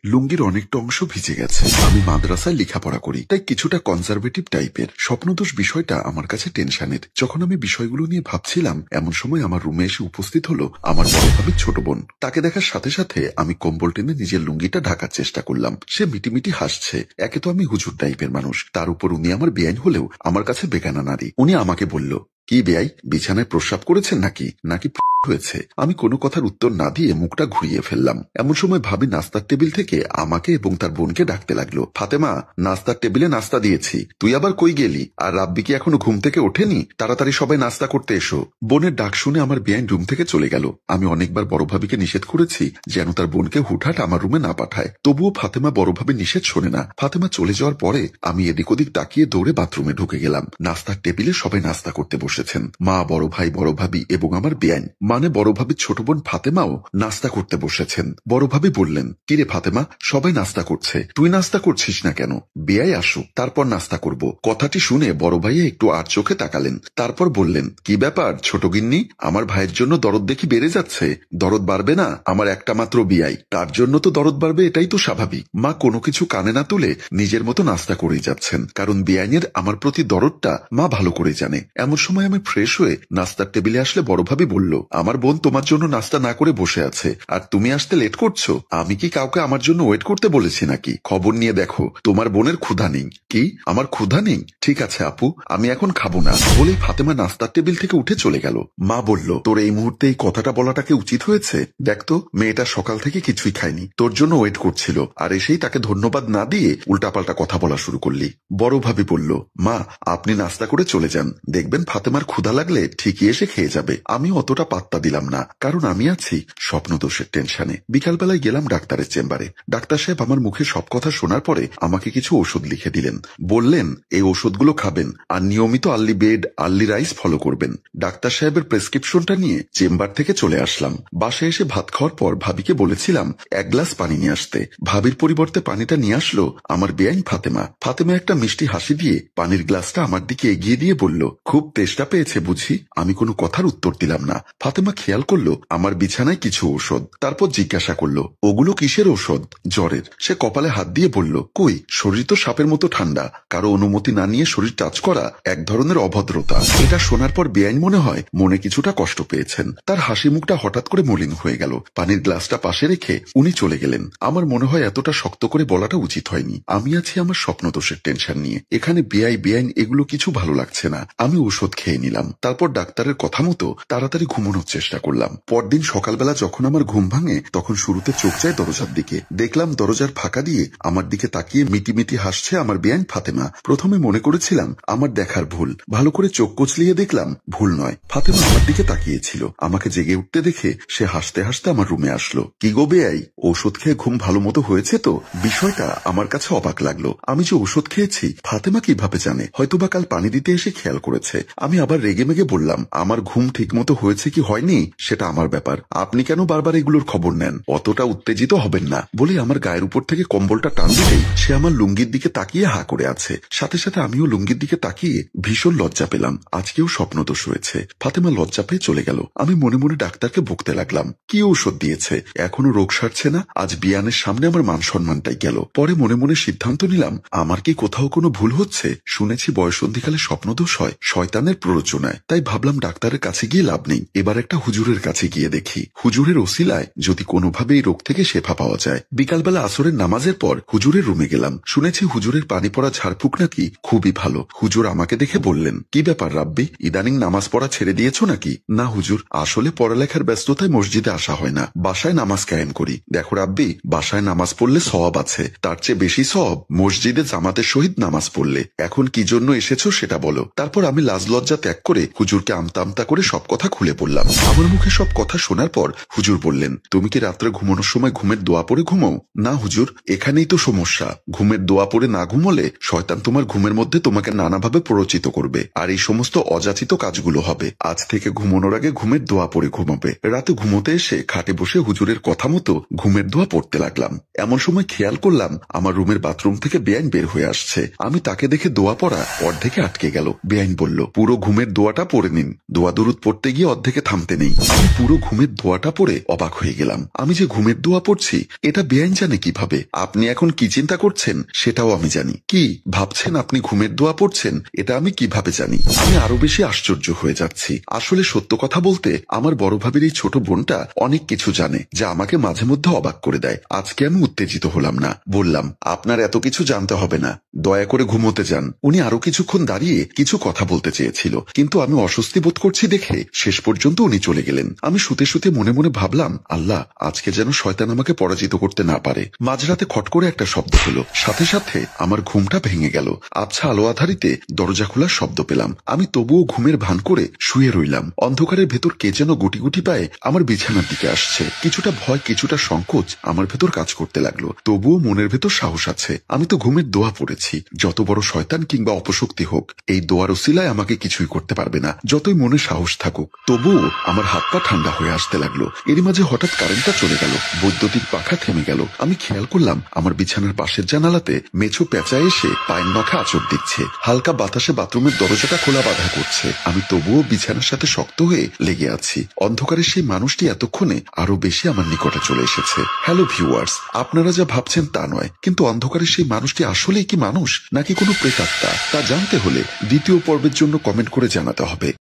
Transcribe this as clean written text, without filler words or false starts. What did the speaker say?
লুঙ্গির অনেকটা অংশ ভিজে গেছে। আমি মাদ্রাসায় লেখাপড়া করি, তাই কিছুটা কনজারভেটিভ টাইপের। স্বপ্নদোষ বিষয়টা আমার কাছে টেনশনের। যখন আমি বিষয়গুলো নিয়ে ভাবছিলাম, এমন সময় আমার রুমে এসে উপস্থিত হলো আমার বড় ভাবির ছোট বোন। তাকে দেখার সাথে সাথে আমি কম্বল টেনে নিজের লুঙ্গিটা ঢাকার চেষ্টা করলাম। সে মিটিমিটি হাসছে। একে তো আমি হুজুর টাইপের মানুষ, তার উপর উনি আমার বেআইন হলেও আমার কাছে বেগানা নারী। উনি আমাকে বলল, কি বেআই, বিছানায় প্রস্রাব করেছেন নাকি নাকি হয়েছে? আমি কোনো কথার উত্তর না দিয়ে মুখটা ঘুরিয়ে ফেললাম। এমন সময় ভাবি নাস্তার টেবিল থেকে আমাকে এবং তার বোনকে ডাকতে লাগলো, ফাতেমা, নাস্তার টেবিলে নাস্তা দিয়েছি, তুই আবার কই গেলি? আর রাব্বি কি এখনো ঘুম থেকে ওঠেনি? তাড়াতাড়ি সবাই নাস্তা করতে এসো। বোনের ডাক শুনে আমার বেআইন রুম থেকে চলে গেল। আমি অনেকবার বড় ভাবিকে নিষেধ করেছি যেন তার বোনকে হুটহাট আমার রুমে না পাঠায়, তবুও ফাতেমা বড় ভাবির নিষেধ শোনে না। ফাতেমা চলে যাওয়ার পরে আমি এদিক ওদিক তাকিয়ে দৌড়ে বাথরুমে ঢুকে গেলাম। নাস্তার টেবিলে সবাই নাস্তা করতে বসেছেন। মা, বড় ভাই, বড় ভাবি এবং আমার বেআইন, মানে বড় ভাবির ছোট বোন ফাতেমাও নাস্তা করতে বসেছেন। বড় ভাবি বললেন, কিরে ফাতেমা, সবাই নাস্তা করছে, তুই নাস্তা করছিস না কেন? বেআই আসুক, তারপর নাস্তা করব। কথাটি শুনে বড় ভাইয়া একটু আর চোখে তাকালেন। তারপর বললেন, কি ব্যাপার ছোট গিন্নি, আমার ভাইয়ের জন্য দরদ দেখি বেড়ে যাচ্ছে। দরদ বাড়বে না? আমার একটা মাত্র বিয়াই, তার জন্য তো দরদ বাড়বে, এটাই তো স্বাভাবিক। মা কোনো কিছু কানে না তুলে নিজের মতো নাস্তা করেই যাচ্ছেন, কারণ বেআইনের আমার প্রতি দরদটা মা ভালো করে জানে। এমন সময় আমি ফ্রেশ হয়ে নাস্তার টেবিলে আসলে বড় ভাবি বলল, আমার বোন তোমার জন্য নাস্তা না করে বসে আছে, আর তুমি আসতে লেট করছো। আমি কি কাউকে আমার জন্য ওয়েট করতে বলেছি নাকি? খবর নিয়ে দেখো, তোমার বোনের ক্ষুধা নেই। কি, আমার ক্ষুধা নেই? ঠিক আছে আপু, আমি এখন খাবো না, বলেই ফাতেমা নাস্তার টেবিল থেকে উঠে চলে গেল। মা বলল, তোর এই মুহূর্তে এই কথাটা বলাটাকে উচিত হয়েছে? দেখতো, মেয়েটা সকাল থেকে কিছুই খায়নি, তোর জন্য ওয়েট করছিল, আর এসেই তাকে ধন্যবাদ না দিয়ে উল্টাপাল্টা কথা বলা শুরু করলি। বড় ভাবি বলল, মা, আপনি নাস্তা করে চলে যান, দেখবেন ফাতেমার ক্ষুধা লাগলে ঠিকই এসে খেয়ে যাবে। আমি অতটা পাত্তা দিলাম না, কারণ আমি আছি স্বপ্নদোষের টেনশনে। বিকালবেলায় গেলাম ডাক্তারের চেম্বারে। ডাক্তার সাহেব আমার মুখে সব কথা শোনার পরে আমাকে কিছু ওষুধ লিখে দিলেন। বললেন, এই ওষুধগুলো খাবেন আর নিয়মিত early bed early rice follow করবেন। ডাক্তার সাহেবের প্রেসক্রিপশনটা নিয়ে চেম্বার থেকে চলে আসলাম। বাসায় এসে ভাত খাওয়ার পর ভাবিকে বলেছিলাম এক গ্লাস পানি নিয়ে আসতে। ভাবির পরিবর্তে পানিটা নিয়ে আসলো আমার বেআইন ফাতেমা। ফাতেমা একটা মিষ্টি হাসি দিয়ে পানির গ্লাসটা আমার দিকে এগিয়ে দিয়ে বলল, খুব তেষ্টা পেয়েছে বুঝি? আমি কোনো কথার উত্তর দিলাম না। ফাতেমা খেয়াল করলো আমার বিছানায় কিছু ঔষধ, তারপর জিজ্ঞাসা করলো, ওগুলো কিসের ঔষধ? জ্বরের। সে কপালে হাত দিয়ে বলল, কই, শরীর তো সাপের মতো ঠান্ডা, কারো অনুমতি না নিয়ে শরীর টাচ করা এক ধরনের অভদ্রতা। এটা শোনার পর বেআইন মনে হয় মনে কিছুটা কষ্ট পেয়েছেন। তার হাসি মুখটা হঠাৎ করে মলিন হয়ে গেল। পানির গ্লাসটা পাশে রেখে উনি চলে গেলেন। আমার মনে হয় এতটা শক্ত করে বলাটা উচিত হয়নি। আমি আছি আমার স্বপ্নদোষের টেনশন নিয়ে। এখানে বেআইন এগুলো কিছু ভালো লাগছে না। আমি ওষুধ খেয়ে নিলাম। তারপর ডাক্তারের কথা মতো তাড়াতাড়ি ঘুমানোর চেষ্টা করলাম। পরদিন সকালবেলা যখন আমার ঘুম ভাঙে, তখন শুরুতে চোখ যায় দরজার দিকে। দেখলাম দরজার ফাঁকা দিয়ে আমার দিকে তাকিয়ে মিটিমিটি হাসছে আমার বেআইন ফাতেমা। প্রথমে মনে করেছিলাম আমার দেখার ভুল, ভালো করে চোখ কচলিয়ে দেখলাম ভুল নয়। ফাতেমা আমার দিকে তাকিয়েছিল। আমাকে জেগে উঠতে দেখে সে হাসতে হাসতে আমার রুমে আসলো। কি গো বেআই, ওষুধ খেয়ে ঘুম ভালো মতো হয়েছে তো? বিষয়টা আমার কাছে অবাক লাগলো। আমি যে ওষুধ খেয়েছি ফাতেমা কিভাবে জানে? হয়তোবা কাল পানি দিতে এসে খেয়াল করেছে। আমি আবার রেগে মেগে বললাম, আমার ঘুম ঠিক মতো হয়েছে কি হয়নি সেটা আমার ব্যাপার, আপনি কেন বারবার এগুলোর খবর নেন? অতটা উত্তেজিত হবেন না, বলে আমার গায়ের উপর থেকে কম্বলটা টান দিতেই সে আমার লুঙ্গির দিকে তাকিয়ে হা করে আছে। সাথে সাথে আমিও লুঙ্গির দিকে তাকিয়ে ভীষণ লজ্জা পেলাম। আজকেও স্বপ্নদোষ হয়েছে। ফাতেমা লজ্জা পেয়ে চলে গেল। আমি মনে মনে ডাক্তারকে বকতে লাগলাম, কি ঔষধ দিয়েছে, এখনো রোগ সারছে না। আজ বিয়ানের সামনে আমার মান সম্মানটাই গেল। পরে মনে মনে সিদ্ধান্ত নিলাম, আমার কি কোথাও কোনো ভুল হচ্ছে? শুনেছি বয়সন্ধিকালে স্বপ্নদোষ হয় শয়তানের প্ররোচনায়, তাই ভাবলাম ডাক্তারের কাছে গিয়ে লাভ নেই, এবার একটা হুজুরের কাছে গিয়ে দেখি। হুজুরের ওসিলায় যদি কোনোভাবে এই রোগ থেকে শেফা পাওয়া যায়। বিকালবেলা আসরের নামাজের পর হুজুরের রুমে গেলাম। শুনেছি হুজুরের পানি পড়া ঝাড়ফুঁক নাকি খুবই ভালো। হুজুর আমাকে দেখে বললেন, কি ব্যাপার রাব্বি, ইদানিং নামাজ পড়া ছেড়ে দিয়েছো নাকি? না হুজুর, আসলে পড়ালেখার ব্যস্ততায় মসজিদে আসা হয় না, বাসায় নামাজ কায়েম করি। দেখো রাব্বি, বাসায় নামাজ পড়লে সওয়াব আছে, তার চেয়ে বেশি সওয়াব মসজিদে জামাতের সহিত নামাজ পড়লে। এখন কি জন্য এসেছো সেটা বলো। তারপর আমি লাজ লজ্জা ত্যাগ করে হুজুরকে আমতা আমতা করে সব কথা খুলে বললাম। আমার মুখে সব কথা শোনার পর হুজুর বললেন, তুমি কি রাত্রে ঘুমানোর সময় ঘুমের দোয়া পড়ে ঘুমাও? না হুজুর, এখানেই তো সমস্যা। ঘুমের দোয়া পড়ে না ঘুমলে শয়তান তোমার ঘুমের মধ্যে তোমাকে নানাভাবে প্ররোচিত করবে, আর এই সমস্ত অযাচিত কাজগুলো হবে। আজ থেকে ঘুমানোর আগে ঘুমের দোয়া পড়ে ঘুমাবে। রাতে ঘুমোতে এসে খাটে বসে হুজুরের কথা মতো ঘুমের দোয়া পড়তে লাগলাম। এমন সময় খেয়াল করলাম আমার রুমের বাথরুম থেকে বেআইন বের হয়ে আসছে। আমি তাকে দেখে দোয়া পড়া অর্ধেকে আটকে গেল। বেআইন বলল, পুরো ঘুমের দোয়াটা পড়ে নিন। দোয়া দরুদ পড়তে গিয়ে অর্ধেকে থামতে নেই। আমি পুরো ঘুমের দোয়াটা পড়ে অবাক হয়ে গেলাম। আমি যে ঘুমের দোয়া পড়ছি এটা বেআইন জানে কিভাবে? আপনি এখন কি চিন্তা করছেন সেটাও আমি জানি। কি ভাবছেন আপনি ঘুমের দোয়া পড়ছেন এটা আমি কিভাবে জানি? আমি আরো বেশি আশ্চর্য হয়ে যাচ্ছি। আসলে সত্য কথা বলতে আমার বড় ভাবির এই ছোট বোনটা অনেক কিছু জানে যা আমাকে মাঝে মধ্যে অবাক করে দেয়। আজকে আমি উত্তেজিত হলাম না, বললাম আপনার এত কিছু জানতে হবে না, দয়া করে ঘুমোতে যান। উনি আরো কিছুক্ষণ দাঁড়িয়ে কিছু কথা বলতে চেয়েছিল, কিন্তু আমি অস্বস্তি বোধ করছি দেখে শেষ পর্যন্ত উনি চলে গেলেন। আমি শুতে শুতে মনে মনে ভাবলাম, আল্লাহ আজকে যেন শয়তান আমাকে পরাজিত করতে না পারে। মাঝরাতে খট করে একটা শব্দ হলো, সাথে সাথে আমার ঘুমটা ভেঙে গেল। আবছা আলো আধারিতে দরজা খোলার শব্দ পেলাম। আমি তবুও ঘুমের ভান করে শুয়ে রইলাম। অন্ধকারের ভেতর কে যেন গুটি গুটি পায়ে আমার বিছানার দিকে আসছে। কিছুটা ভয়, কিছুটা সংকোচ আমার ভেতর কাজ করতে লাগলো। তবুও মনের ভেতর সাহস আছে। আমি তো ঘুমের দোয়া পড়েছি, যত বড় শয়তান কিংবা অপশক্তি হোক এই দোয়ার উসিলায় আমাকে কিছুই করতে পারবে না, যতই মনে সাহস থাকুক। তবুও আমার হাত পা ঠান্ডা হয়ে আসতে লাগলো। এরই মাঝে হঠাৎ কারেন্টটা চলে গেল, বৈদ্যুতিক পাখা থেমে গেল। আমি খেয়াল করলাম আমার বিছানার পাশের জানালাতে মেছো পেঁচা এসে পায়ের নখে আঁচড় দিচ্ছে। হালকা বাতাসে বাথরুমের দরজাটা খোলা বাঁধা করছে। আমি তবুও বিছানার সাথে শক্ত হয়ে লেগে আছি। অন্ধকারের সেই মানুষটি এতক্ষণে আরো বেশি আমার নিকটে চলে এসেছে। হ্যালো ভিউয়ার্স, আপনারা যা ভাবছেন তা নয়, কিন্তু অন্ধকারের সেই মানুষটি আসলেই কি মানুষ নাকি কোনো প্রেতাত্মা তা জানতে হলে দ্বিতীয় পর্বের জন্য কমেন্ট করে জানাতে হবে।